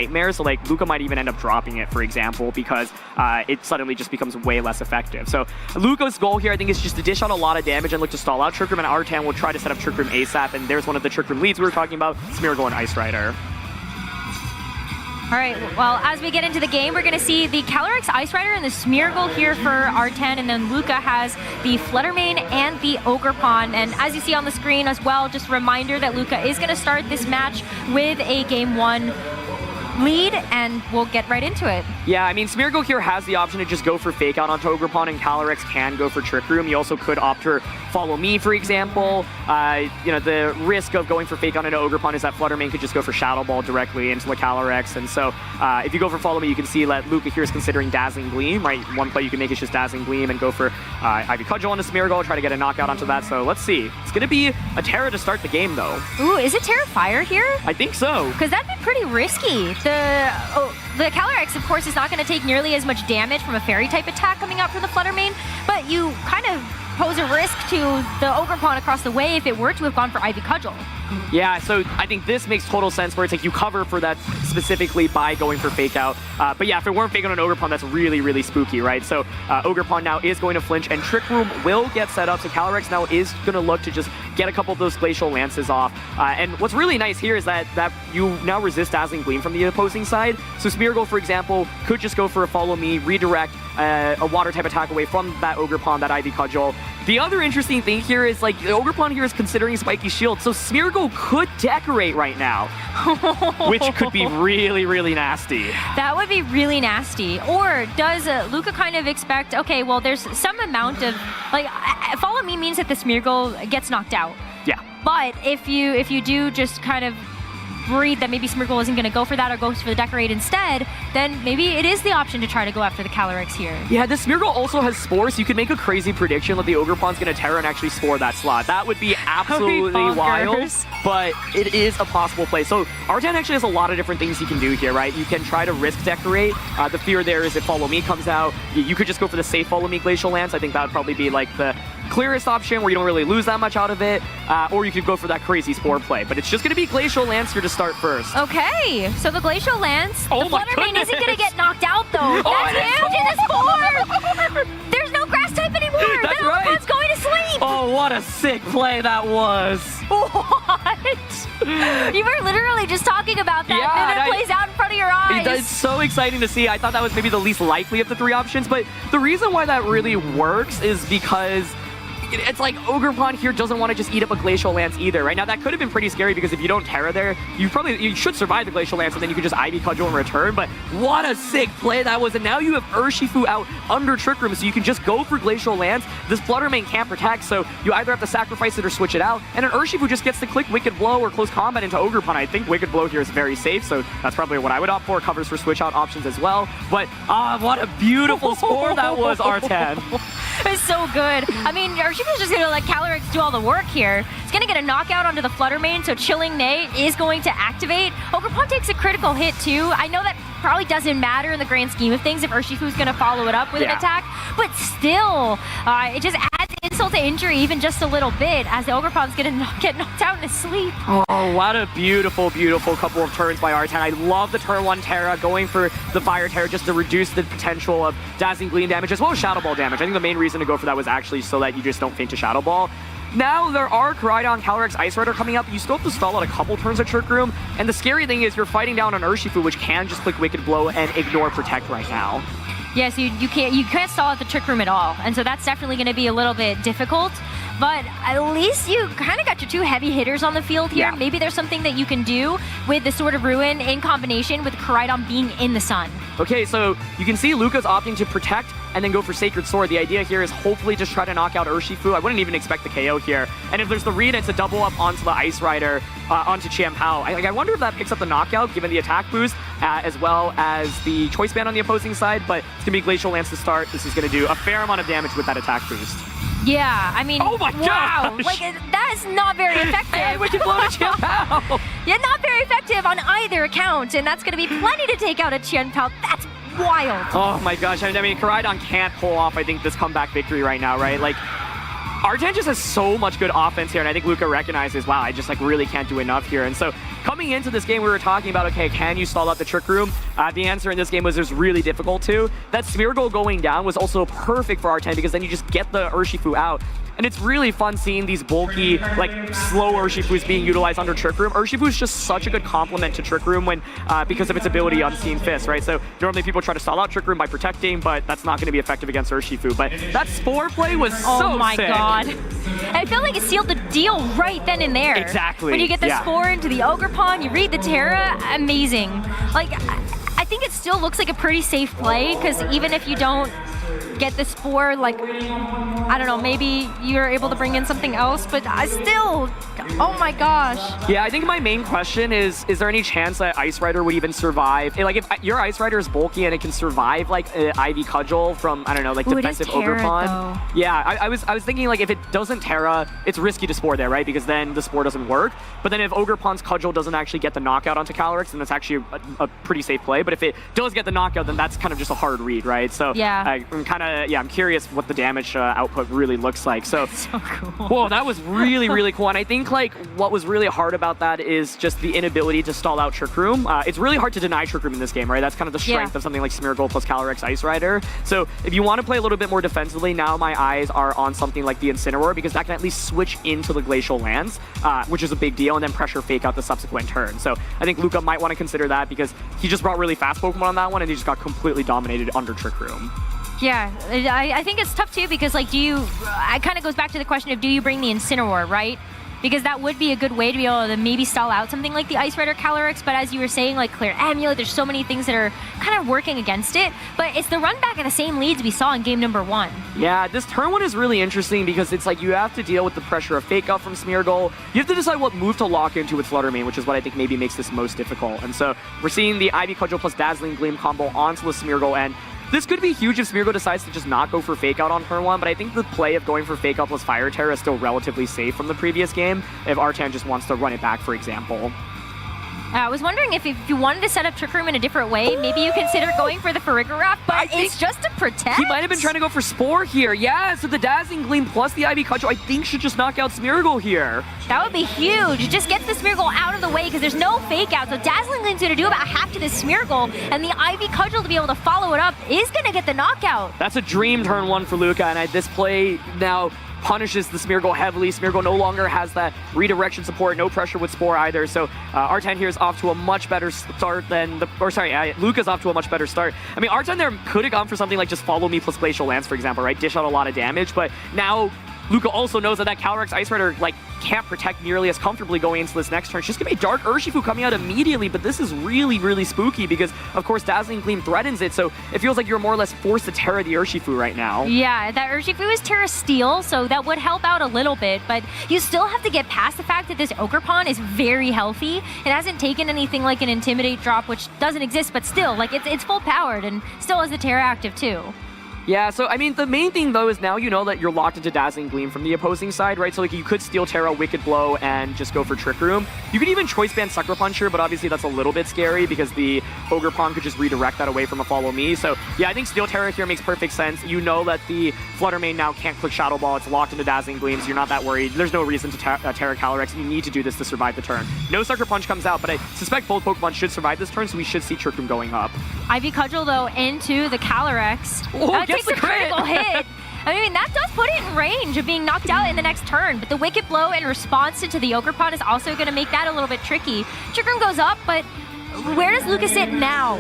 nightmare, so like Luka might even end up dropping it, for example, because it suddenly just becomes way less effective. So Luka's goal here, I think, is just to dish out a lot of damage and look to stall out Trick Room, and Artan will try to set up Trick Room ASAP, and there's one of the Trick Room leads we were talking about, Smeargle and Ice Rider. All right, well, as we get into the game, we're going to see the Calyrex Ice Rider and the Smeargle here for Artan, and then Luka has the Fluttermane and the Ogerpon. And as you see on the screen as well, just a reminder that Luka is going to start this match with a Game 1 lead, and we'll get right into it. Yeah, I mean, Smeargle here has the option to just go for Fake Out onto Ogerpon, and Calyrex can go for Trick Room. You also could opt for Follow Me, for example. You know, the risk of going for Fake Out into Ogerpon is that Fluttermane could just go for Shadow Ball directly into the Calyrex, and so if you go for Follow Me, you can see that Luka here is considering Dazzling Gleam, right? One play you can make is just Dazzling Gleam and go for Ivy Cudgel onto Smeargle, try to get a knockout onto that, so let's see. It's going to be a Terra to start the game, though. Ooh, is it Terra Fire here? I think so. Because that'd be pretty risky. The Calyrex, of course, is not going to take nearly as much damage from a Fairy-type attack coming out from the Fluttermane, but you kind of pose a risk to the Ogerpon across the way if it were to have gone for Ivy Cudgel. Yeah, so I think this makes total sense where it's like you cover for that specifically by going for Fake Out. But yeah, if it weren't Fake Out on Ogerpon, that's really, really spooky, right? So Ogerpon now is going to flinch, and Trick Room will get set up. So Calyrex now is going to look to just get a couple of those Glacial Lances off. And what's really nice here is that you now resist Dazzling Gleam from the opposing side. So Smeargle, for example, could just go for a Follow Me, redirect a Water-type attack away from that Ogerpon, that Ivy Cudgel. The other interesting thing here is, like, the Ogerpon here is considering Spiky Shield, so Smeargle could Decorate right now, which could be really, really nasty. That would be really nasty. Or does Luka kind of expect, okay, well, there's some amount of, like, Follow Me means that the Smeargle gets knocked out. Yeah. But if you do just kind of worried that maybe Smeargle isn't going to go for that or goes for the Decorate instead, then maybe it is the option to try to go after the Calyrex here. Yeah, the Smeargle also has Spores. You could make a crazy prediction that the Ogerpon's going to Terra and actually Spore that slot. That would be absolutely wild, but it is a possible play. So Artan actually has a lot of different things you can do here, right? You can try to risk Decorate. The fear there is if Follow Me comes out, you could just go for the safe Follow Me Glacial Lance. I think that would probably be like the clearest option where you don't really lose that much out of it, or you could go for that crazy Spore play. But it's just going to be Glacial Lance here to start first. Okay, so the Glacial Lance, the Fluttermane isn't going to get knocked out though. Oh, that's huge in the Spore! There's no Grass type anymore! That's right! Ogerpon's going to sleep! Oh, what a sick play that was! What? You were literally just talking about that, and it plays out in front of your eyes. It's so exciting to see. I thought that was maybe the least likely of the three options, but the reason why that really works is because it's like Ogerpon here doesn't want to just eat up a Glacial Lance either. Right now, that could have been pretty scary because if you don't Terra there, you should survive the Glacial Lance and then you could just Ivy Cudgel in return. But what a sick play that was. And now you have Urshifu out under Trick Room, so you can just go for Glacial Lance. This Fluttermane can't protect, so you either have to sacrifice it or switch it out. And an Urshifu just gets to click Wicked Blow or Close Combat into Ogerpon. I think Wicked Blow here is very safe, so that's probably what I would opt for. Covers for switch out options as well. But what a beautiful score that was, Artan. It's so good. I mean, Urshifu's just going to let Calyrex do all the work here. It's going to get a knockout onto the Fluttermane, so Chilling Neigh is going to activate. Ogerpon takes a critical hit too. I know that probably doesn't matter in the grand scheme of things if Urshifu's going to follow it up with an attack, but still, it just adds insult to injury even just a little bit as the Ogerpon's going to get knocked out in his sleep. Oh, what a beautiful, beautiful couple of turns by Artan. I love the turn 1 Terra, going for the Fire Terra just to reduce the potential of Dazzling Gleam damage as well as Shadow Ball damage. I think the main reason to go for that was actually so that you just don't faint to Shadow Ball. Now there are Koraidon, Calyrex, Ice Rider coming up. You still have to stall out a couple turns at Trick Room, and the scary thing is you're fighting down on Urshifu, which can just click Wicked Blow and ignore Protect right now. Yes, you can't stall at the Trick Room at all, and so that's definitely going to be a little bit difficult. But at least you kind of got your two heavy hitters on the field here. Yeah. Maybe there's something that you can do with the Sword of Ruin in combination with Koraidon being in the sun. Okay, so you can see Luka's opting to protect and then go for Sacred Sword. The idea here is hopefully just try to knock out Urshifu. I wouldn't even expect the KO here. And if there's the read, it's a double up onto the Ice Rider, onto Chien-Pao. I wonder if that picks up the knockout, given the attack boost, as well as the Choice Band on the opposing side, but it's going to be Glacial Lance to start. This is going to do a fair amount of damage with that attack boost. Yeah, I mean, oh my wow, gosh. Like that is not very effective. And Wicked Blow to Chien-Pao. Yeah, not very effective on either account, and that's going to be plenty to take out a Chien-Pao. That's wild. Oh my gosh, I mean, Koraidon can't pull off, I think, this comeback victory right now, right? Like, Artan just has so much good offense here, and I think Luka recognizes, wow, I just like really can't do enough here. And so coming into this game, we were talking about, okay, can you stall out the Trick Room? The answer in this game was it was really difficult to. That Smeargle going down was also perfect for Artan because then you just get the Urshifu out. And it's really fun seeing these bulky, like, slow Urshifus being utilized under Trick Room. Urshifu is just such a good complement to Trick Room when, because of its ability Unseen Fist, right? So normally people try to stall out Trick Room by protecting, but that's not going to be effective against Urshifu. But that Spore play was so sick. Oh my god. And I feel like it sealed the deal right then and there. Exactly. When you get the Spore into the Ogre Pawn, you read the Terra, amazing. Like, I think it still looks like a pretty safe play, because even if you don't get the Spore, like, I don't know, maybe you're able to bring in something else, but I still, oh my gosh. Yeah, I think my main question is there any chance that Ice Rider would even survive? Like, if your Ice Rider is bulky and it can survive, like, an Ivy Cudgel from, I don't know, like, defensive Ogre Pawn. Yeah, I was thinking, like, if it doesn't Terra, it's risky to Spore there, right? Because then the Spore doesn't work. But then if Ogre Pawn's Cudgel doesn't actually get the knockout onto Calyrex, then that's actually a pretty safe play. But if it does get the knockout, then that's kind of just a hard read, right? So yeah. I'm curious what the damage output really looks like. So, so cool. Whoa, that was really, really cool. And I think, like, what was really hard about that is just the inability to stall out Trick Room. It's really hard to deny Trick Room in this game, right? That's kind of the strength of something like Smeargle plus Calyrex Ice Rider. So if you want to play a little bit more defensively, now my eyes are on something like the Incineroar, because that can at least switch into the Glacial Lands, which is a big deal, and then pressure fake out the subsequent turn. So I think Luka might want to consider that, because he just brought really fast Pokemon on that one, and he just got completely dominated under Trick Room. Yeah, I think it's tough too, because like, it kind of goes back to the question of, do you bring the Incineroar, right? Because that would be a good way to be able to maybe stall out something like the Ice Rider Calyrex, but as you were saying, like Clear Amulet, there's so many things that are kind of working against it, but it's the run back of the same leads we saw in game number 1. Yeah, this turn 1 is really interesting because it's like you have to deal with the pressure of Fake Out from Smeargle. You have to decide what move to lock into with Flutter Mane, which is what I think maybe makes this most difficult. And so we're seeing the Ivy Cudgel plus Dazzling Gleam combo onto the Smeargle, and this could be huge if Smeargle decides to just not go for Fake Out on turn 1, but I think the play of going for Fake Out plus Fire Terra is still relatively safe from the previous game if Artan just wants to run it back, for example. I was wondering if you wanted to set up Trick Room in a different way, maybe you consider going for the Farigiraf, but it's just to protect. He might have been trying to go for Spore here. Yeah, so the Dazzling Gleam plus the Ivy Cudgel, I think, should just knock out Smeargle here. That would be huge. Just get the Smeargle out of the way, because there's no Fake Out. So Dazzling Gleam's going to do about half to the Smeargle, and the Ivy Cudgel to be able to follow it up is going to get the knockout. That's a dream turn 1 for Luka, and this play now punishes the Smeargle heavily. Smeargle no longer has that redirection support, no pressure with Spore either. So Artan here is off to a much better start than Luka's off to a much better start. I mean, Artan there could have gone for something like just Follow Me plus Glacial Lance, for example, right? Dish out a lot of damage, but now Luka also knows that Calyrex Ice Rider, like, can't protect nearly as comfortably going into this next turn. She's gonna be Dark Urshifu coming out immediately, but this is really, really spooky because, of course, Dazzling Gleam threatens it, so it feels like you're more or less forced to Terra the Urshifu right now. Yeah, that Urshifu is Terra Steel, so that would help out a little bit, but you still have to get past the fact that this Ogre Pawn is very healthy. It hasn't taken anything like an Intimidate drop, which doesn't exist, but still, like, it's full powered and still has the Terra active too. Yeah, so I mean, the main thing though is now you know that you're locked into Dazzling Gleam from the opposing side, right? So like you could Steel Terra, Wicked Blow, and just go for Trick Room. You could even Choice Band Sucker Puncher, but obviously that's a little bit scary because the Ogre Pawn could just redirect that away from a Follow Me. So yeah, I think Steel Terra here makes perfect sense. You know that the Flutter Mane now can't click Shadow Ball. It's locked into Dazzling Gleam, so you're not that worried. There's no reason to Terra Calyrex. You need to do this to survive the turn. No Sucker Punch comes out, but I suspect both Pokemon should survive this turn, so we should see Trick Room going up. Ivy Cudgel though into the Calyrex. Oh, gets the critical hit. I mean, that does put it in range of being knocked out in the next turn, but the Wicked Blow in response to the Ogre Pawn is also going to make that a little bit tricky. Trick Room goes up, but where does Luka sit now?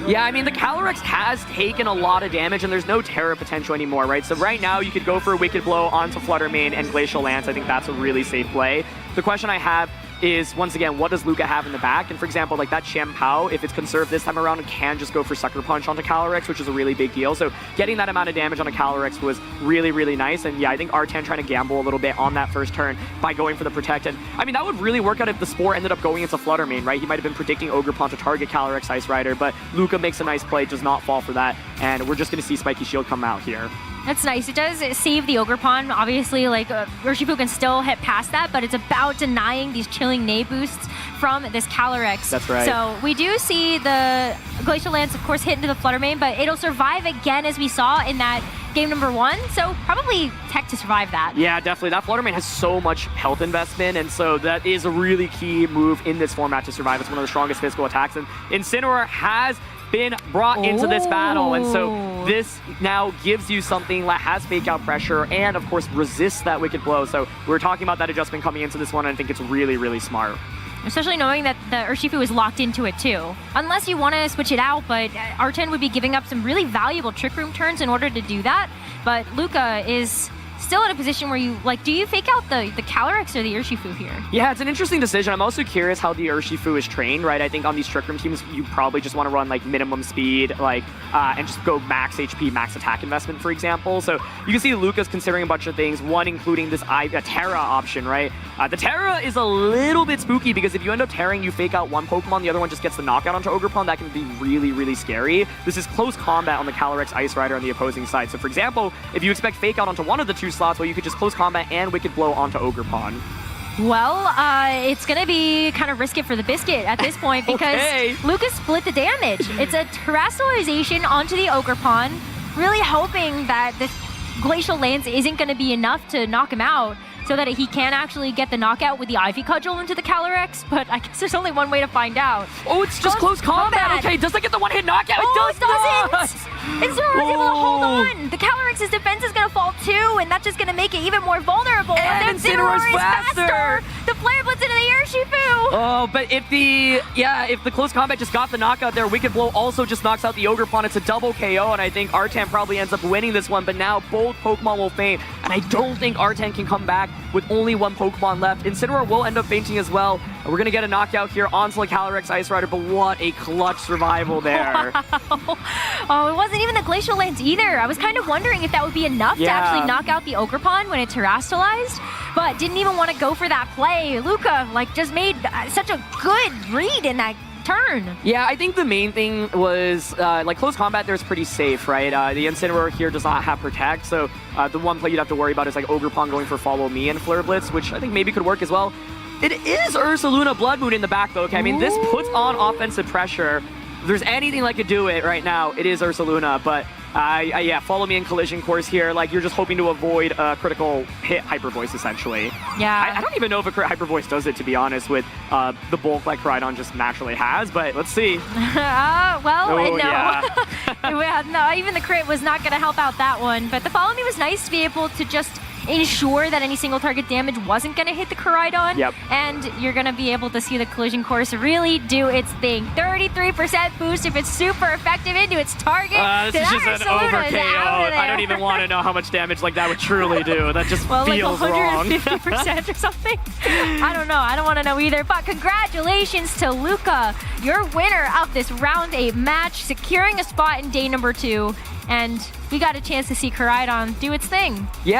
Yeah, I mean, the Calyrex has taken a lot of damage, and there's no Terra potential anymore, right? So right now, you could go for a Wicked Blow onto Flutter Mane and Glacial Lance. I think that's a really safe play. The question I have is, once again, what does Luka have in the back? And for example, like that Champao, if it's conserved this time around, it can just go for Sucker Punch onto Calyrex, which is a really big deal. So getting that amount of damage on a Calyrex was really, really nice. And yeah, I think Artan trying to gamble a little bit on that first turn by going for the Protect. And I mean, that would really work out if the Spore ended up going into Flutter Mane, right? He might have been predicting Ogre Pawn to target Calyrex Ice Rider, but Luka makes a nice play, does not fall for that. And we're just going to see Spiky Shield come out here. That's nice. It does save the Ogerpon. Obviously, like, Urshifu can still hit past that, but it's about denying these chilling Nade boosts from this Calyrex. That's right. So we do see the Glacial Lance, of course, hit into the Flutter Mane, but it'll survive again as we saw in that game number 1. So probably tech to survive that. Yeah, definitely. That Flutter Mane has so much health investment, and so that is a really key move in this format to survive. It's one of the strongest physical attacks, and Incineroar has been brought into this battle, and so this now gives you something that has fake out pressure and of course resists that Wicked Blow. So we were talking about that adjustment coming into this one, and I think it's really, really smart. Especially knowing that the Urshifu is locked into it too. Unless you want to switch it out, but Artan would be giving up some really valuable Trick Room turns in order to do that. But Luka is still in a position where you, like, do you fake out the Calyrex or the Urshifu here? Yeah, it's an interesting decision. I'm also curious how the Urshifu is trained, right? I think on these Trick Room teams, you probably just want to run like minimum speed, like, and just go max HP, max attack investment, for example. So you can see Luka's considering a bunch of things, one including this Terra option, right? The Terra is a little bit spooky because if you end up tearing, you fake out one Pokemon, the other one just gets the knockout onto Ogerpon. That can be really, really scary. This is close combat on the Calyrex Ice Rider on the opposing side. So for example, if you expect fake out onto one of the 2 slots, well, you could just close combat and Wicked Blow onto Ogerpon. Well, it's going to be kind of risk it for the biscuit at this point because Luka split the damage. It's a Terastallization onto the Ogerpon, really hoping that this Glacial Lance isn't going to be enough to knock him out so that he can actually get the knockout with the Ivy Cudgel into the Calyrex, but I guess there's only one way to find out. Oh, it's just close combat. Okay, does it get the one-hit knockout? Oh, it doesn't! Incineroar's able to hold on. The Calyrex's defense is going to fall too, and that's just going to make it even more vulnerable. And Incineroar's is faster. The Flare Blitz into the Urshifu. Oh, but if the close combat just got the knockout there, Wicked Blow also just knocks out the Ogerpon. It's a double KO, and I think Artan probably ends up winning this one, but now both Pokemon will faint, and I don't think Artan can come back with only one Pokemon left. Incineroar will end up fainting as well. We're going to get a knockout here onto the Calyrex Ice Rider, but what a clutch survival there. Wow. Oh, it wasn't even the Glacial Lance either. I was kind of wondering if that would be enough to actually knock out the Ogerpon when it Terastallized, but didn't even want to go for that play. Luka, like, just made such a good read in that turn. Yeah, I think the main thing was, like, close combat there is pretty safe, right? The Incineroar here does not have Protect, so the one play you'd have to worry about is, like, Ogerpon going for Follow Me and Flare Blitz, which I think maybe could work as well. It is Ursaluna Blood Moon in the back, though, okay? I mean, this puts on offensive pressure. If there's anything that could do it right now, it is Ursaluna, but yeah, Follow Me in Collision Course here. Like, you're just hoping to avoid a critical hit Hyper Voice, essentially. Yeah. I don't even know if a crit Hyper Voice does it, to be honest, with the bulk like Koraidon just naturally has, but let's see. No. Yeah. No, even the crit was not going to help out that one, but the Follow Me was nice to be able to just ensure that any single target damage wasn't going to hit the Koraidon. Yep. And you're going to be able to see the Collision Course really do its thing. 33% boost if it's super effective into its target. This is just an over KO. I don't even want to know how much damage like that would truly do. That just feels like wrong. 150% or something. I don't know. I don't want to know either. But congratulations to Luka, your winner of this round 8 match, securing a spot in day number 2. And we got a chance to see Koraidon do its thing. Yeah.